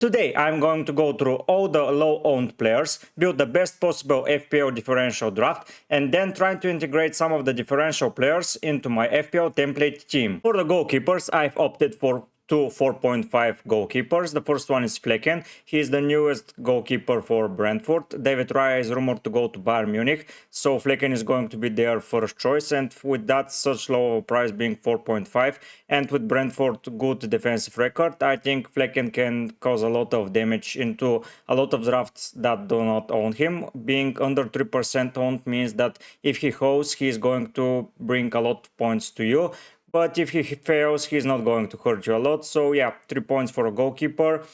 Today I'm going to go through all the low-owned players, build the best possible FPL differential draft, and then try to integrate some of the differential players into my FPL template team. For the goalkeepers, I've opted for two 4.5 goalkeepers. The first one is Flecken. He is the newest goalkeeper for Brentford. David Raya is rumored to go to Bayern Munich, so Flecken is going to be their first choice, and with that such low price being 4.5 and with Brentford good defensive record, I think Flecken can cause a lot of damage into a lot of drafts that do not own him. Being under 3% owned means that if he holds, he is going to bring a lot of points to you. But if he fails, he's not going to hurt you a lot. So yeah, 3 points for a goalkeeper.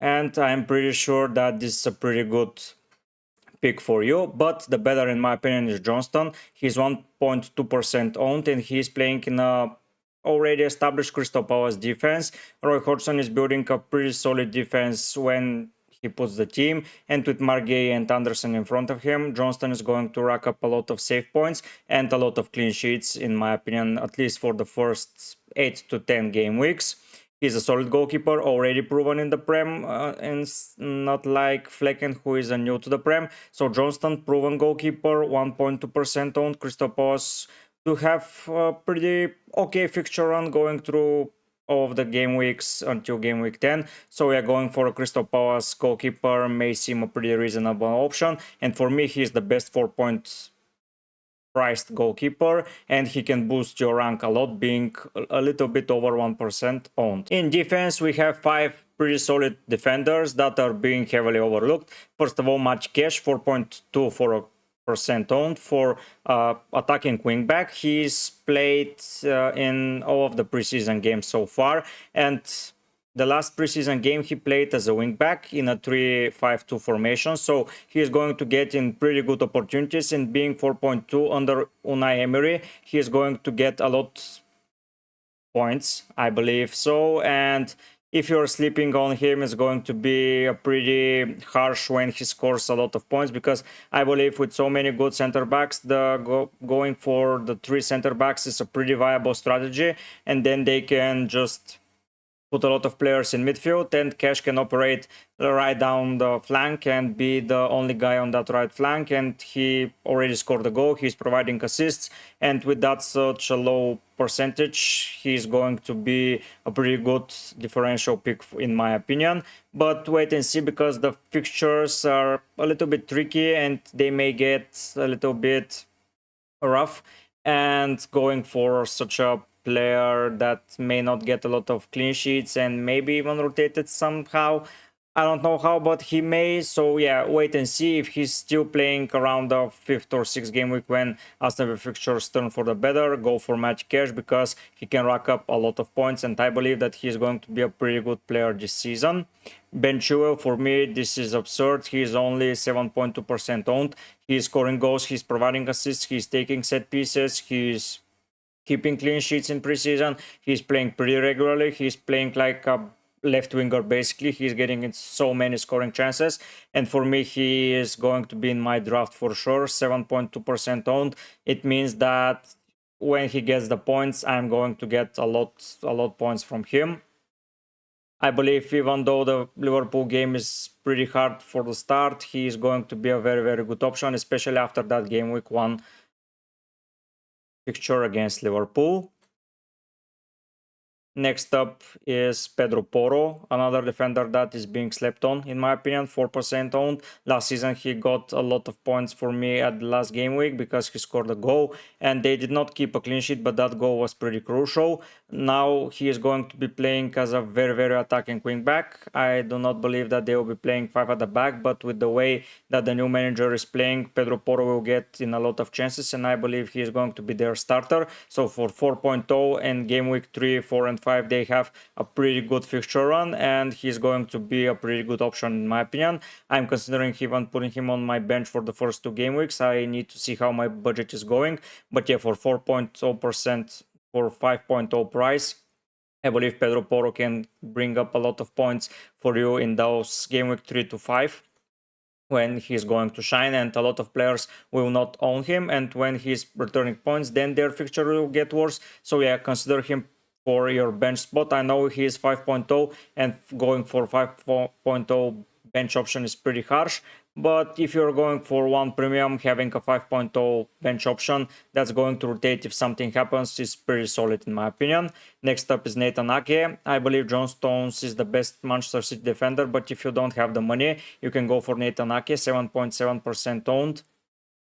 And I'm pretty sure that this is a pretty good pick for you. But the better, in my opinion, is Johnston. He's 1.2% owned and he's playing in a already established Crystal Palace defense. Roy Hodgson is building a pretty solid defense when he puts the team, and with Margay and Anderson in front of him, Johnston is going to rack up a lot of save points and a lot of clean sheets, in my opinion, at least for the first 8 to 10 game weeks. He's a solid goalkeeper, already proven in the Prem, and not like Flecken, who is new to the Prem. So Johnston, proven goalkeeper, 1.2% owned. Crystal Palace to have a pretty okay fixture run going through all of the game weeks until game week 10. So we are going for a Crystal Palace goalkeeper, may seem a pretty reasonable option. And for me, he's the best 4-point priced goalkeeper, and he can boost your rank a lot, being a little bit over 1% owned. In defense, we have 5 pretty solid defenders that are being heavily overlooked. First of all, Match Cash, 4.2 for a owned for attacking wingback. He's played in all of the preseason games so far, and the last preseason game he played as a wingback in a 3-5-2 formation, so he is going to get in pretty good opportunities. And being 4.2 under Unai Emery, he is going to get a lot points, I believe so. And if you're sleeping on him, it's going to be pretty harsh when he scores a lot of points, because I believe with so many good center backs, going for the 3 center backs is a pretty viable strategy, and then they can just put a lot of players in midfield, and Cash can operate right down the flank and be the only guy on that right flank. And he already scored a goal, he's providing assists, and with that such a low percentage, he's going to be a pretty good differential pick in my opinion. But wait and see, because the fixtures are a little bit tricky and they may get a little bit rough, and going for such a player that may not get a lot of clean sheets and maybe even rotated somehow, I don't know how, but he may. So yeah, wait and see. If he's still playing around the 5th or 6th game week when Aston Villa fixtures turn for the better, go for Match Cash, because he can rack up a lot of points, and I believe that he's going to be a pretty good player this season. Ben Chilwell, for me, this is absurd. He's only 7.2% owned. He's scoring goals, he's providing assists, he's taking set pieces, he's keeping clean sheets in preseason, he's playing pretty regularly, he's playing like a left winger basically, he's getting in so many scoring chances, and for me he is going to be in my draft for sure. 7.2% owned, it means that when he gets the points, I'm going to get a lot points from him. I believe even though the Liverpool game is pretty hard for the start, he is going to be a very good option, especially after that game week 1 fixture against Liverpool. Next up is Pedro Porro, another defender that is being slept on, in my opinion, 4% owned. Last season he got a lot of points for me at the last game week because he scored a goal, and they did not keep a clean sheet, but that goal was pretty crucial. Now he is going to be playing as a very attacking wingback. I do not believe that they will be playing 5 at the back, but with the way that the new manager is playing, Pedro Porro will get in a lot of chances, and I believe he is going to be their starter. So for 4.0 and game week 3, 4 and 5, they have a pretty good fixture run, and he's going to be a pretty good option in my opinion. I'm considering even putting him on my bench for the first 2 game weeks. I need to see how my budget is going, but yeah, for 4.0% for 5.0 price, I believe Pedro Porro can bring up a lot of points for you in those game week 3 to 5 when he's going to shine, and a lot of players will not own him, and when he's returning points, then their fixture will get worse. So yeah, consider him for your bench spot. I know he is 5.0 and going for 5.0 bench option is pretty harsh, but if you're going for one premium, having a 5.0 bench option that's going to rotate if something happens is pretty solid in my opinion. Next up is Nathan Ake. I believe John Stones is the best Manchester City defender, but if you don't have the money, you can go for Nathan Ake, 7.7% owned.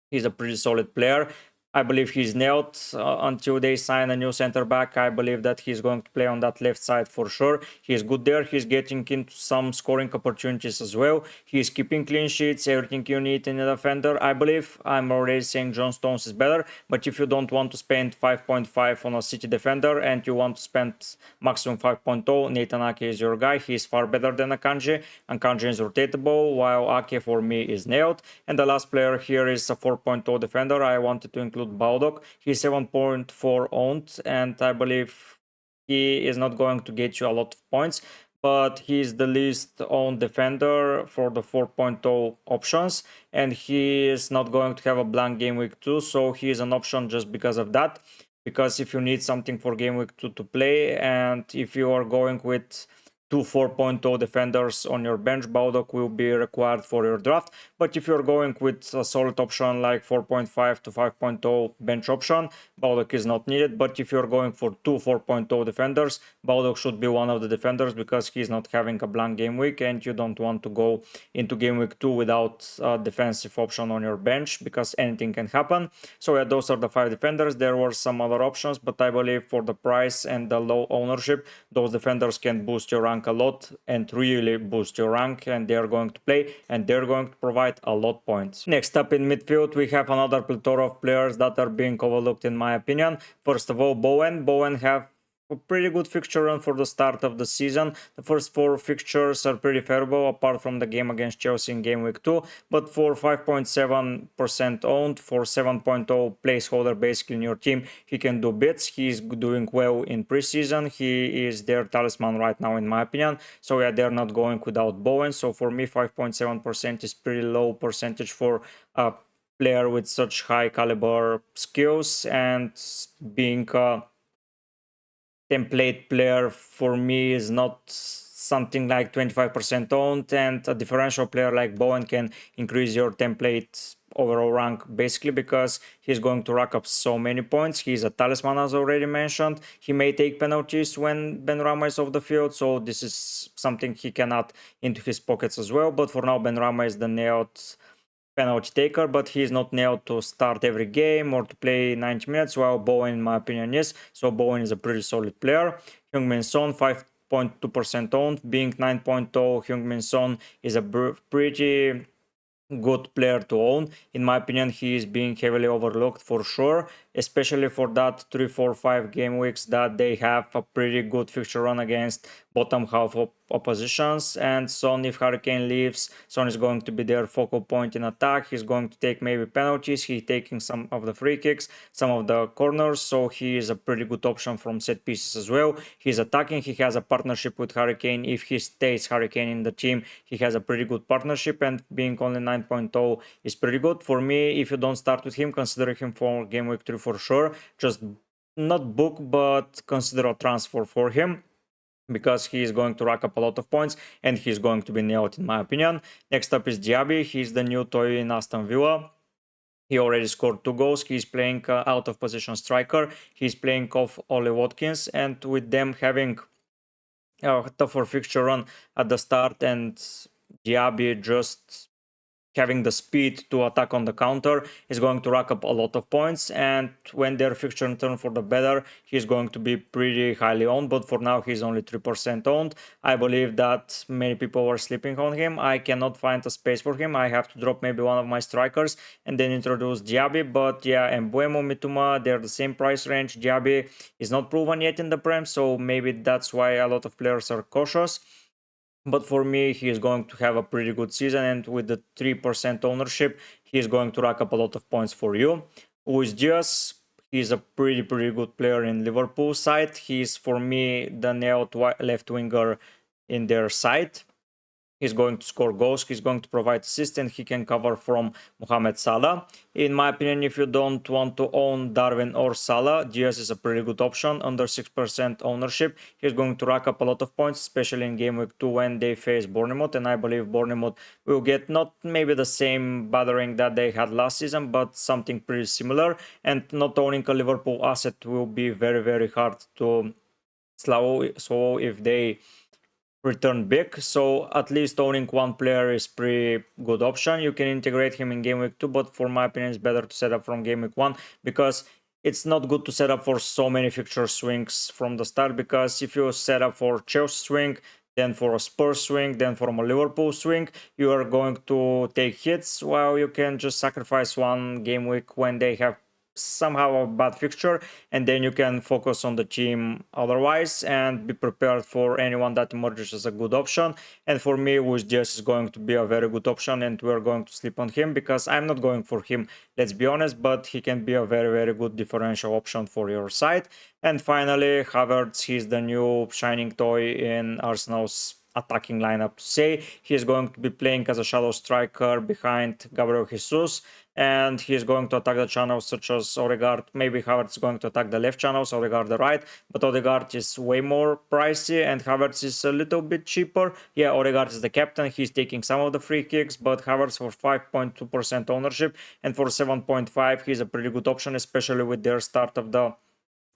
He's a pretty solid player. I believe he's nailed until they sign a new center back. I believe that he's going to play on that left side for sure. He's good there. He's getting into some scoring opportunities as well. He's keeping clean sheets, everything you need in a defender. I believe I'm already saying John Stones is better, but if you don't want to spend 5.5 on a City defender and you want to spend maximum 5.0, Nathan Ake is your guy. He's far better than Akanji. Akanji is rotatable, while Ake for me is nailed. And the last player here is a 4.0 defender. I wanted to include Baldock. He's 7.4 owned, and I believe he is not going to get you a lot of points, but he's the least owned defender for the 4.0 options, and he is not going to have a blank game week 2, so he is an option just because of that. Because if you need something for game week 2 to play, and if you are going with two 4.0 defenders on your bench, Baldock will be required for your draft. But if you're going with a solid option like 4.5 to 5.0 bench option, Baldock is not needed. But if you're going for two 4.0 defenders, Baldock should be one of the defenders because he's not having a blank game week and you don't want to go into game week 2 without a defensive option on your bench because anything can happen. So yeah, those are the 5 defenders. There were some other options, but I believe for the price and the low ownership, those defenders can boost your rank a lot and really boost your rank, and they're going to play and they're going to provide a lot points. Next up in midfield, we have another plethora of players that are being overlooked in my opinion. First of all, Bowen have a pretty good fixture run for the start of the season. The first 4 fixtures are pretty favorable apart from the game against Chelsea in game week 2, but for 5.7% owned, for 7.0 placeholder basically in your team, he can do bits. He's doing well in preseason. He is their talisman right now in my opinion. So yeah, they're not going without Bowen. So for me, 5.7% is pretty low percentage for a player with such high caliber skills, and being template player for me is not something like 25% owned, and a differential player like Bowen can increase your template overall rank basically because he's going to rack up so many points. He's a talisman as already mentioned. He may take penalties when Benrahma is off the field, so this is something he can add into his pockets as well. But for now, Benrahma is the nailed penalty taker, but he's not nailed to start every game or to play 90 minutes, while Bowen in my opinion is. So Bowen is a pretty solid player. Heung-min Son, 5.2% owned, being 9.0. Heung-min Son is a pretty good player to own. In my opinion, he is being heavily overlooked for sure, especially for that 3, 4, 5 game weeks that they have a pretty good fixture run against bottom half of oppositions. And Son, if Harry Kane leaves, Son is going to be their focal point in attack. He's going to take maybe penalties. He's taking some of the free kicks, some of the corners, so he is a pretty good option from set pieces as well. He's attacking. He has a partnership with Harry Kane. If he stays Harry Kane in the team, he has a pretty good partnership, and being only 9.0 is pretty good. For me, if you don't start with him, consider him for game week 3 for sure. Just not book, but consider a transfer for him, because he is going to rack up a lot of points and he's going to be nailed in my opinion. Next up is Diaby. He's the new toy in Aston Villa. He already scored 2 goals. He's playing out of position striker. He's playing off Ollie Watkins, and with them having a tougher fixture run at the start and Diaby just having the speed to attack on the counter, is going to rack up a lot of points, and when their fixture turn for the better, he's going to be pretty highly owned. But for now, he's only 3% owned. I believe that many people are sleeping on him. I cannot find a space for him. I have to drop maybe one of my strikers and then introduce Diaby. But yeah, Mbeumo, Mitoma, they're the same price range. Diaby is not proven yet in the Prem, so maybe that's why a lot of players are cautious. But for me, he is going to have a pretty good season, and with the 3% ownership, he is going to rack up a lot of points for you. Luis Diaz, he's a pretty good player in Liverpool side. He's for me the nailed left winger in their side. He's going to score goals, he's going to provide assists, and he can cover from Mohamed Salah. In my opinion, if you don't want to own Darwin or Salah, Diaz is a pretty good option. Under 6% ownership, he's going to rack up a lot of points, especially in game week 2 when they face Bournemouth. And I believe Bournemouth will get not maybe the same battering that they had last season, but something pretty similar. And not owning a Liverpool asset will be very, very hard to swallow if they return big. So at least owning one player is pretty good option. You can integrate him in game week 2, but for my opinion it's better to set up from game week 1, because it's not good to set up for so many fixture swings from the start, because if you set up for Chelsea swing, then for a Spurs swing, then for a Liverpool swing, you are going to take hits, while you can just sacrifice one game week when they have somehow a bad fixture, and then you can focus on the team otherwise and be prepared for anyone that emerges as a good option. And for me, Luis Diaz is going to be a very good option, and we're going to sleep on him because I'm not going for him, let's be honest, but he can be a very, very good differential option for your side. And finally, Havertz, he's the new shining toy in Arsenal's attacking lineup to say. He is going to be playing as a shadow striker behind Gabriel Jesus, and he is going to attack the channels such as Odegaard. Maybe Havertz is going to attack the left channels, Odegaard the right, but Odegaard is way more pricey and Havertz is a little bit cheaper. Yeah, Odegaard is the captain, he's taking some of the free kicks, but Havertz for 5.2% ownership and for 7.5 he's a pretty good option, especially with their start of the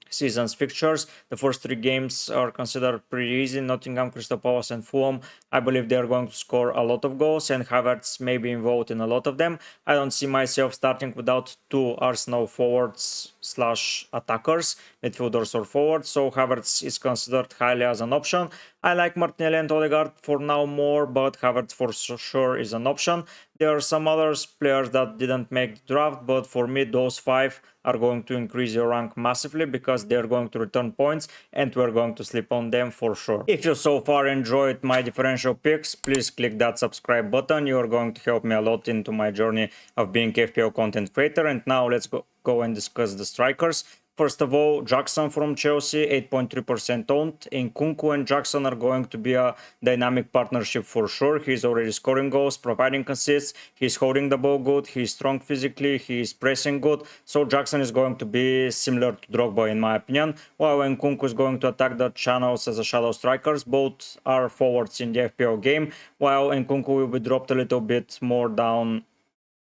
season's fixtures. The first 3 games are considered pretty easy: Nottingham, Crystal Palace and Fulham. I believe they are going to score a lot of goals, and Havertz may be involved in a lot of them. I don't see myself starting without 2 Arsenal forwards / attackers, midfielders or forwards, so Havertz is considered highly as an option. I like Martinelli and Odegaard for now more, but Havertz for sure is an option. There are some other players that didn't make the draft, but for me those 5 are going to increase your rank massively because they're going to return points and we're going to sleep on them for sure. If you so far enjoyed my differential picks, please click that subscribe button. You are going to help me a lot into my journey of being FPL content creator. And now let's go and discuss the strikers. First of all, Jackson from Chelsea, 8.3% owned. Nkunku and Jackson are going to be a dynamic partnership for sure. He's already scoring goals, providing assists, he's holding the ball good, he's strong physically, he's pressing good. So Jackson is going to be similar to Drogba in my opinion, while Nkunku is going to attack the channels as a shadow strikers. Both are forwards in the FPL game, while Nkunku will be dropped a little bit more down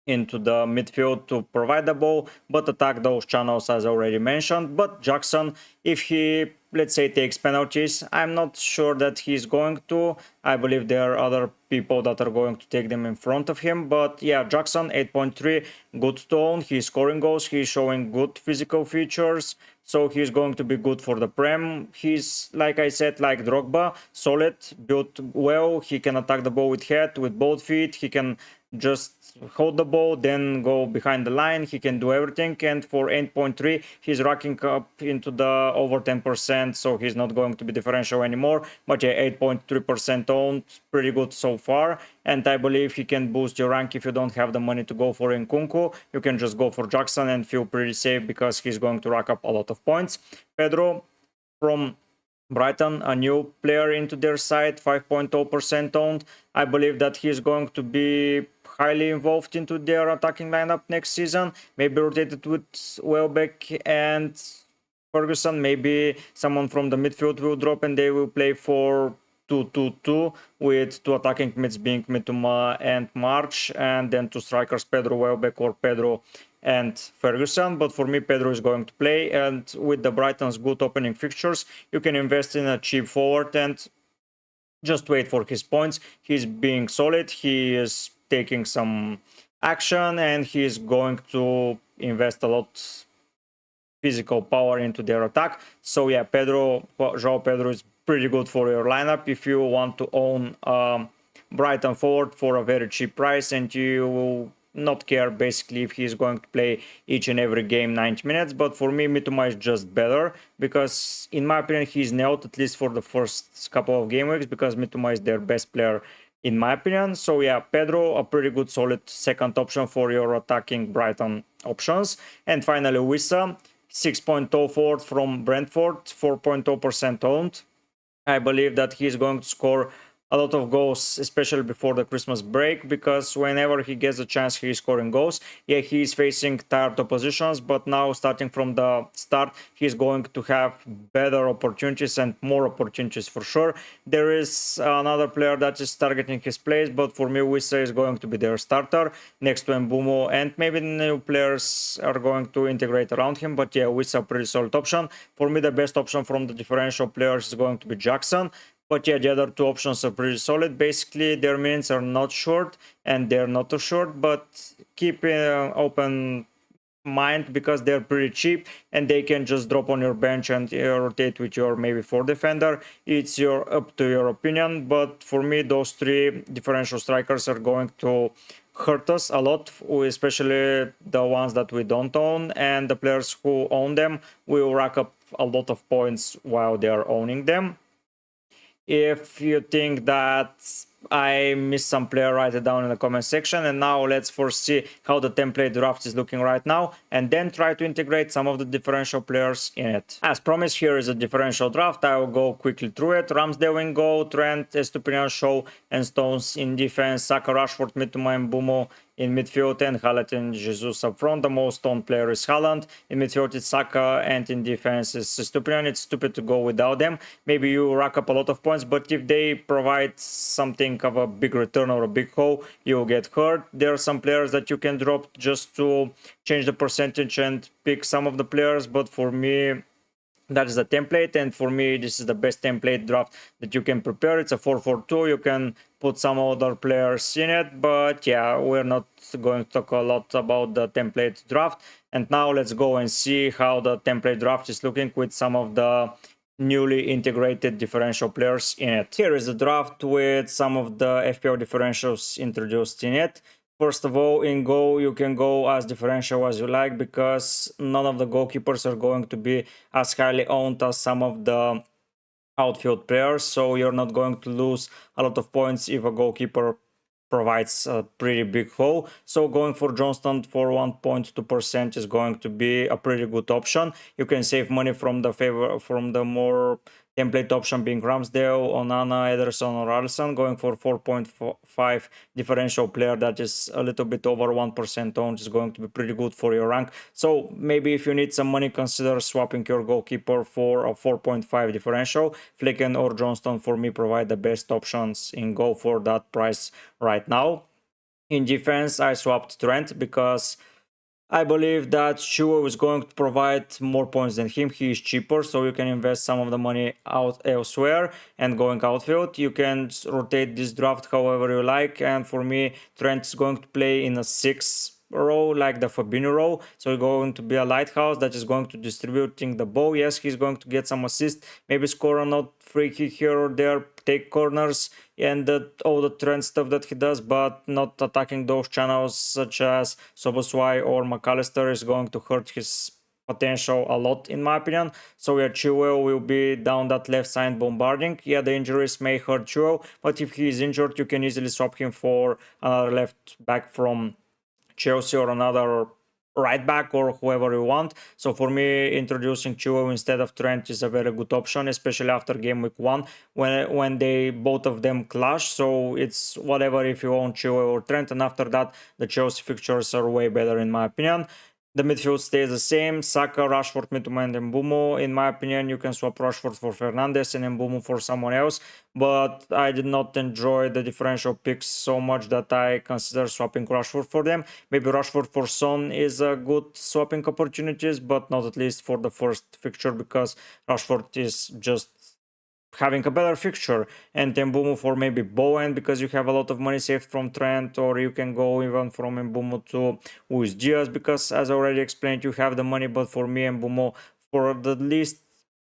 into the midfield to provide the ball, but attack those channels as already mentioned. But Jackson, if he, let's say, takes penalties, I'm not sure that he's going to. I believe there are other people that are going to take them in front of him. But yeah, Jackson, 8.3, good to own. He's scoring goals, he's showing good physical features, so he's going to be good for the Prem. He's, like I said, like Drogba, solid, built well. He can attack the ball with head, with both feet. He can just hold the ball, then go behind the line. He can do everything, and for 8.3 he's racking up into the over 10%, so he's not going to be differential anymore. But yeah, 8.3% owned, pretty good so far, and I believe he can boost your rank. If you don't have the money to go for Nkunku, you can just go for Jackson and feel pretty safe because he's going to rack up a lot of points. Pedro from Brighton, a new player into their side, 5.0% owned. I believe that he's going to be highly involved into their attacking lineup next season, maybe rotated with Welbeck and Ferguson. Maybe someone from the midfield will drop and they will play for 2-2-2 with 2 attacking mids being Mitoma and March, and then 2 strikers, Pedro, Welbeck, or Pedro and Ferguson. But for me, Pedro is going to play, and with the Brighton's good opening fixtures, you can invest in a cheap forward and just wait for his points. He's being solid, he is taking some action, and he's going to invest a lot physical power into their attack. So yeah, João Pedro is pretty good for your lineup if you want to own Brighton forward for a very cheap price, and you will not care basically if he's going to play each and every game 90 minutes. But for me, Mitoma is just better because in my opinion he's nailed, at least for the first couple of game weeks, because Mitoma is their best player in my opinion. So yeah, Pedro, a pretty good solid second option for your attacking Brighton options. And finally, Wissa, 6.0 forward from Brentford, 4.0% owned. I believe that he's going to score a lot of goals, especially before the Christmas break, because whenever he gets a chance, he is scoring goals. Yeah, he is facing tired oppositions, but now starting from the start, he's going to have better opportunities and more opportunities for sure. There is another player that is targeting his place, but for me, Wissa is going to be their starter next to Mbumo, and maybe new players are going to integrate around him. But yeah, Wissa a pretty solid option. For me, the best option from the differential players is going to be Jackson. But yeah, the other two options are pretty solid. Basically, their minutes are not short and they're not too short, but keep open mind because they're pretty cheap and they can just drop on your bench and rotate with your maybe 4 defender. It's up to your opinion, but for me, those 3 differential strikers are going to hurt us a lot, especially the ones that we don't own, and the players who own them will rack up a lot of points while they are owning them. If you think that I missed some player, write it down in the comment section. And now let's foresee how the template draft is looking right now, and then try to integrate some of the differential players in it. As promised, here is a differential draft. I will go quickly through it. Ramsdale in goal, Trent, Estupinian, Shaw, and Stones in defense, Saka, Rashford, Mitoma, and Mbumo in midfield, and Haaland and Jesus up front. The most owned player is Haaland. In midfield it's Saka, and in defense is Estupinian. It's stupid to go without them. Maybe you rack up a lot of points, but if they provide something of a big return or a big haul, you'll get hurt. There are some players that you can drop just to change the percentage and pick some of the players, but for me, that is the template, and for me this is the best template draft that you can prepare. It's a 4-4-2. You can put some other players in it, but yeah, we're not going to talk a lot about the template draft. And now let's go and see how the template draft is looking with some of the newly integrated differential players in it. Here is the draft with some of the FPL differentials introduced in it. First of all, in goal, you can go as differential as you like, because none of the goalkeepers are going to be as highly owned as some of the outfield players, so you're not going to lose a lot of points if a goalkeeper provides a pretty big haul. So going for Johnston for 1.2% is going to be a pretty good option. You can save money from the more template option being Ramsdale, Onana, Ederson, or Alisson. Going for 4.5 differential player that is a little bit over 1% owned is going to be pretty good for your rank. So maybe if you need some money, consider swapping your goalkeeper for a 4.5 differential. Flicken or Johnston for me provide the best options in goal for that price right now. In defense, I swapped Trent because I believe that Chua is going to provide more points than him. He is cheaper, so you can invest some of the money out elsewhere and going outfield. You can rotate this draft however you like, and for me, Trent is going to play in a 6 row like the Fabinho row, so he's going to be a lighthouse that is going to distributing the ball. Yes, he's going to get some assist, maybe score a not free kick here or there, take corners, and all the Trent stuff that he does, but not attacking those channels such as Soboswai or McAllister is going to hurt his potential a lot, in my opinion. So yeah, Chilwell will be down that left side bombarding. Yeah, the injuries may hurt Chilwell, but if he is injured, you can easily swap him for another left back from Chelsea or another right back or whoever you want. So for me, introducing Chilwell instead of Trent is a very good option, especially after game week 1 when they both of them clash. So it's whatever if you own Chilwell or Trent, and after that the Chelsea fixtures are way better in my opinion. The midfield stays the same. Saka, Rashford, Mitoma, and Mbumo. In my opinion, you can swap Rashford for Fernandes and Mbumo for someone else. But I did not enjoy the differential picks so much that I consider swapping Rashford for them. Maybe Rashford for Son is a good swapping opportunities, but not at least for the first fixture, because Rashford is just having a better fixture, and Mbumo for maybe Bowen because you have a lot of money saved from Trent, or you can go even from Mbumo to Luis Diaz because, as I already explained, you have the money. But for me, Mbumo for the least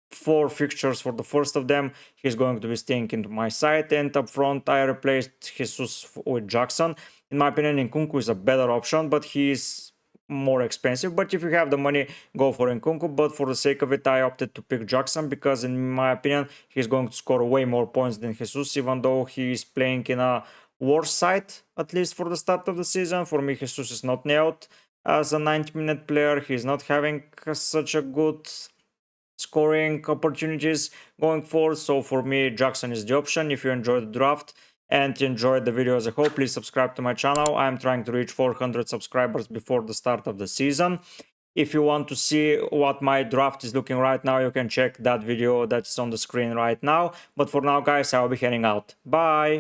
4 fixtures, for the first of them, he's going to be staying into my side. And up front, I replaced Jesus with Jackson. In my opinion, Nkunku is a better option, but he's more expensive. But if you have the money, go for Nkunku. But for the sake of it, I opted to pick Jackson because in my opinion he's going to score way more points than Jesus, even though he is playing in a worse side, at least for the start of the season. For me, Jesus is not nailed as a 90-minute player. He's not having such a good scoring opportunities going forward. So for me, Jackson is the option. If you enjoyed the draft and enjoyed the video as a whole, please subscribe to my channel. I'm trying to reach 400 subscribers before the start of the season. If you want to see what my draft is looking right now, you can check that video that's on the screen right now. But for now, guys, I'll be heading out. Bye!